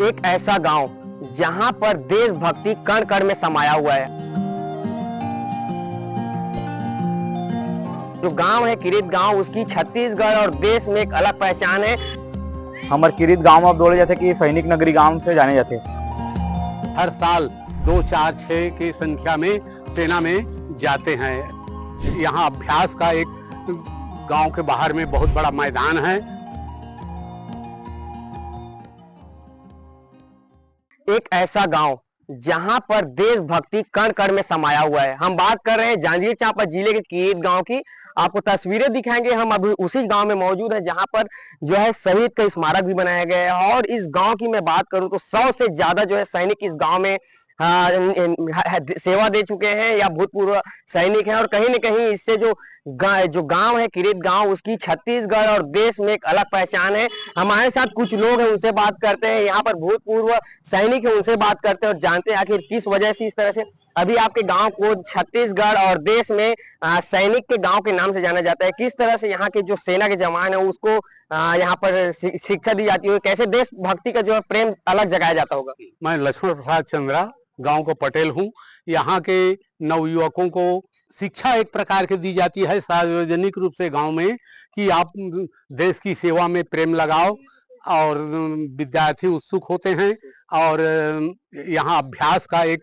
एक ऐसा गांव जहां पर देशभक्ति कण कण में समाया हुआ है। जो गांव है किरीत गांव, उसकी छत्तीसगढ़ और देश में एक अलग पहचान है। हमारे किरीत गांव में बोले जाते कि सैनिक नगरी गांव से जाने जाते। हर साल 2, 4, 6 की संख्या में सेना में जाते हैं। यहाँ अभ्यास का एक गांव के बाहर में बहुत बड़ा मैदान है। एक ऐसा गांव जहां पर देशभक्ति कण कण में समाया हुआ है। हम बात कर रहे हैं जांजगीर चांपा जिले के किरीत गांव की। आपको तस्वीरें दिखाएंगे। हम अभी उसी गांव में मौजूद हैं जहां पर जो है शहीद का स्मारक भी बनाया गया है। और इस गांव की मैं बात करूं तो 100 से ज्यादा जो है सैनिक इस गांव में सेवा दे चुके हैं या भूतपूर्व सैनिक हैं। और कहीं न कहीं इससे जो गांव है किरीत गांव, उसकी छत्तीसगढ़ और देश में एक अलग पहचान है। हमारे साथ कुछ लोग हैं, उनसे बात करते हैं। यहाँ पर भूतपूर्व सैनिक है, उनसे बात करते हैं और जानते हैं आखिर किस वजह से इस तरह से अभी आपके गांव को छत्तीसगढ़ और देश में सैनिक के गांव के नाम से जाना जाता है। किस तरह से यहाँ के जो सेना के जवान है उसको यहाँ पर शिक्षा दी जाती है, कैसे देशभक्ति का जो है प्रेम अलग जगाया जाता होगा। मैं लक्ष्मण प्रसाद चंद्रा गांव का पटेल हूँ। यहाँ के नवयुवकों को शिक्षा एक प्रकार की दी जाती है सार्वजनिक रूप से गांव में कि आप देश की सेवा में प्रेम लगाओ। और विद्यार्थी उत्सुक होते हैं। और यहाँ अभ्यास का एक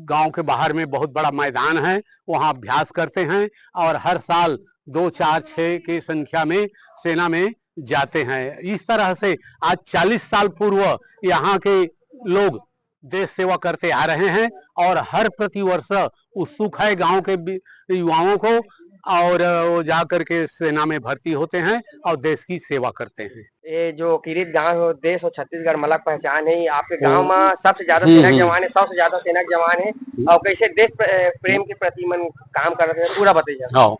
गांव के बाहर में बहुत बड़ा मैदान है, वहाँ अभ्यास करते हैं। और हर साल 2, 4, 6 की संख्या में सेना में जाते हैं। इस तरह से आज 40 साल पूर्व यहाँ के लोग देश सेवा करते आ रहे हैं। और हर प्रतिवर्ष उत्सुक है गांव के युवाओं को, और वो जा करके सेना में भर्ती होते हैं और देश की सेवा करते हैं। ये जो किरीत गांव है देश और छत्तीसगढ़ में अलग पहचान है। आपके गांव में सबसे ज्यादा सेना के जवान है, 100 से ज्यादा सेना के जवान है। और कैसे देश प्रेम के प्रति मन काम कर रहे हैं, पूरा बताइए। हाँ,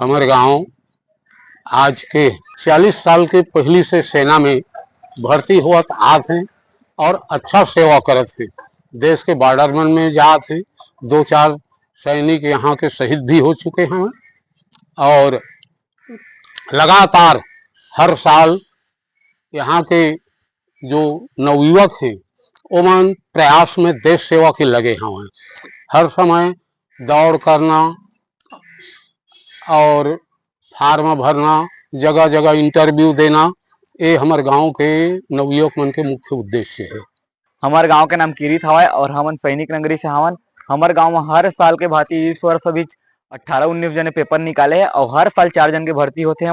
हमारे गांव आज के 40 साल के पहले से सेना में भर्ती हुआ आते हैं और अच्छा सेवा करते हैं। देश के बॉर्डर में जाते हैं। 2, 4 सैनिक यहाँ के शहीद भी हो चुके हैं। और लगातार हर साल यहाँ के जो नवयुवक हैं वो मन प्रयास में देश सेवा के लगे हैं। हर समय दौड़ करना और फार्म भरना, जगह जगह इंटरव्यू देना, ये हमारे गांव के नवयुवक मन के मुख्य उद्देश्य है। हमारे गांव के नाम किरीत हवा और हमन सैनिक नगरी से हवन। हमारे गांव में हर साल के भांति इस वर्ष भी 18-19 जने पेपर निकाले हैं और हर साल 4 जन के भर्ती होते हैं।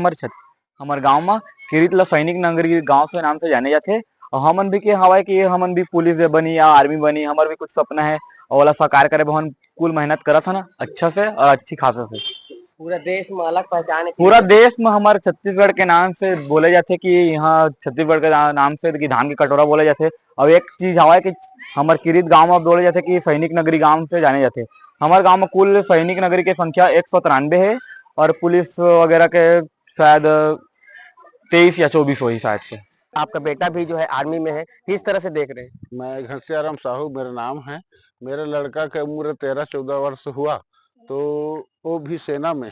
हमारे गांव में किरीत ला सैनिक नगरी गांव से नाम से जाने जाते। और हमन भी के हवा कि हमन भी पुलिस बनी या आर्मी बनी, हमार भी कुछ सपना है और वाला साकार करे। हम कुल मेहनत करत है ना अच्छा से और अच्छी खासा से। पूरा देश में अलग पहचान है। पूरा देश में हमारे छत्तीसगढ़ के नाम से बोले जाते कि यहाँ छत्तीसगढ़ के नाम से कि धान के कटोरा बोले जाते। और एक चीज हवा है कि हमारे किरीत गांव में बोले जाते कि सैनिक नगरी गांव से जाने जाते। हमारे गांव में कुल सैनिक नगरी की संख्या 193 है और पुलिस वगैरह के शायद 23 या 24 हो ही शायद से। आपका बेटा भी जो है आर्मी में है, किस तरह से देख रहे हैं। मैं घनश्याम साहू मेरा नाम है। मेरे लड़का का उम्र 13-14 वर्ष हुआ तो वो भी सेना में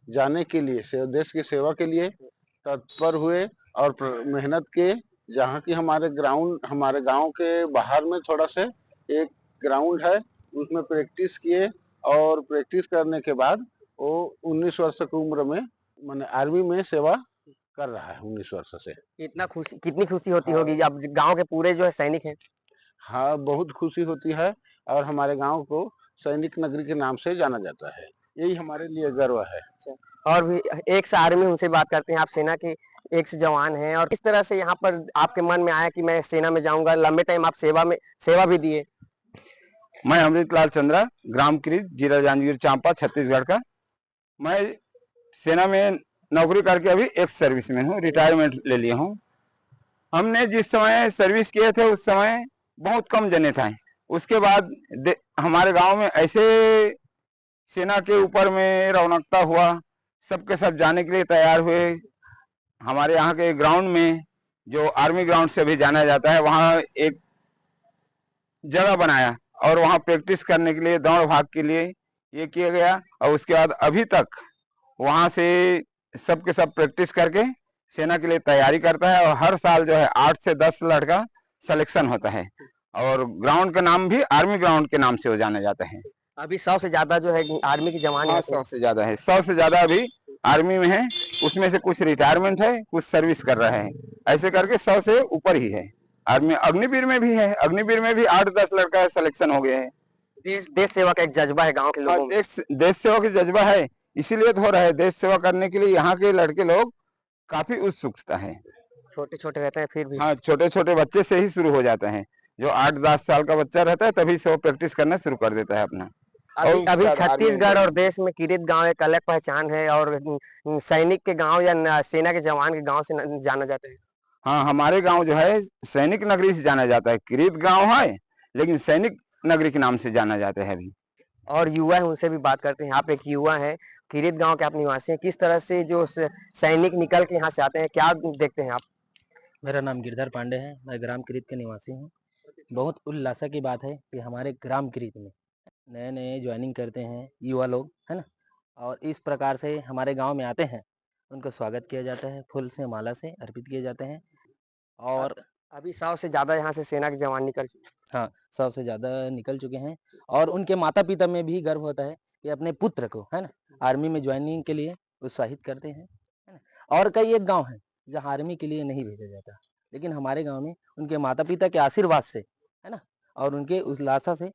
जाने के लिए देश की सेवा के लिए तत्पर हुए और मेहनत के। जहाँ की हमारे गांव के बाहर में थोड़ा से एक ग्राउंड है, उसमें प्रैक्टिस किए। और प्रैक्टिस करने के बाद वो 19 वर्ष की उम्र में मैंने आर्मी में सेवा कर रहा है 19 वर्ष से। कितनी खुशी होती होगी अब गांव के पूरे जो है सैनिक हैं। हाँ, बहुत खुशी होती है। और हमारे गांव को सैनिक नगरी के नाम से जाना जाता है, यही हमारे लिए गर्व है। और भी एक से आर्मी, उनसे बात करते हैं। आप सेना के एक से जवान हैं और किस तरह से यहाँ पर आपके मन में आया कि मैं सेना में जाऊंगा। लंबे टाइम आप सेवा भी दिए। मैं अमृतलाल चंद्रा, ग्राम किरीत, जिला जांजगीर चांपा, छत्तीसगढ़ का। मैं सेना में नौकरी करके अभी एक्स सर्विस में हूँ, रिटायरमेंट ले लिया हूँ। हमने जिस समय सर्विस किए थे उस समय बहुत कम जने थे। उसके बाद हमारे गांव में ऐसे सेना के ऊपर में रौनकता हुआ, सबके सब जाने के लिए तैयार हुए। हमारे यहाँ के ग्राउंड में जो आर्मी ग्राउंड से भी जाना जाता है, वहाँ एक जगह बनाया और वहाँ प्रैक्टिस करने के लिए, दौड़ भाग के लिए ये किया गया। और उसके बाद अभी तक वहाँ से सबके सब प्रैक्टिस करके सेना के लिए तैयारी करता है। और हर साल जो है 8 से 10 लड़का सिलेक्शन होता है और ग्राउंड का नाम भी आर्मी ग्राउंड के नाम से हो जाना जाता है। अभी 100 से ज्यादा जो है आर्मी के जवान हाँ, हैं। 100 से ज्यादा है, 100 से ज्यादा अभी आर्मी में है। उसमें से कुछ रिटायरमेंट है, कुछ सर्विस कर रहे हैं, ऐसे करके 100 से ऊपर ही है। आर्मी अग्निवीर में भी है, अग्निवीर में भी 8-10 लड़का सिलेक्शन हो गए हैं। देश सेवा का एक जज्बा है गांव के लोगों में। देश सेवा का जज्बा है, इसीलिए तो हो रहा है। देश सेवा करने के लिए यहाँ के लड़के लोग काफी उत्सुकता है। छोटे छोटे रहते हैं फिर भी। हाँ, छोटे छोटे बच्चे से ही शुरू हो जाता है। जो 8-10 साल का बच्चा रहता है तभी से वो प्रैक्टिस करना शुरू कर देता है अपना। अभी छत्तीसगढ़ और देश में किरीट गांव एक अलग पहचान है और सैनिक के गांव या सेना के जवान के गांव से जाना जाता है। हाँ, हमारे गांव जो है सैनिक नगरी से जाना जाता है। किरीट गांव है लेकिन सैनिक नगरी के नाम से जाना जाता है अभी। और युवा है, उनसे भी बात करते हैं। आप एक युवा है, किरीट गांव के आप निवासी हैं। किस तरह से जो सैनिक निकल के यहाँ से आते हैं, क्या देखते हैं आप? मेरा नाम गिरधर पांडे है, मैं ग्राम किरीट के निवासी हूँ। बहुत उल्लासा की बात है कि हमारे ग्राम किरीट में नए नए ज्वाइनिंग करते हैं युवा लोग, है ना। और इस प्रकार से हमारे गांव में आते हैं, उनका स्वागत किया जाता है, फूल से माला से अर्पित किए जाते हैं। और अभी 100 से ज्यादा यहाँ से सेना के जवान निकल चुके हैं। हाँ, 100 से ज़्यादा निकल चुके हैं और उनके माता पिता में भी गर्व होता है कि अपने पुत्र को, है ना, आर्मी में ज्वाइनिंग के लिए उत्साहित करते हैं, है ना। और कई एक गांव है जहां आर्मी के लिए नहीं भेजा जाता, लेकिन हमारे गांव में उनके माता पिता के आशीर्वाद से, है ना, और उनके उल्लासा से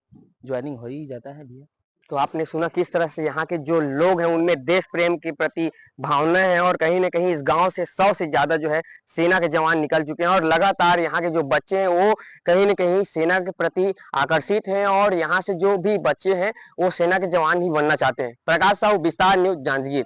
ज्वाइनिंग हो ही जाता है भैया। तो आपने सुना किस तरह से यहाँ के जो लोग हैं उनमें देश प्रेम के प्रति भावना है और कहीं ना कहीं इस गांव से 100 से ज्यादा जो है सेना के जवान निकल चुके हैं और लगातार यहाँ के जो बच्चे हैं वो कहीं ना कहीं सेना के प्रति आकर्षित हैं और यहाँ से जो भी बच्चे हैं वो सेना के जवान ही बनना चाहते हैं। प्रकाश साहू, विस्तार न्यूज, जांजगीर।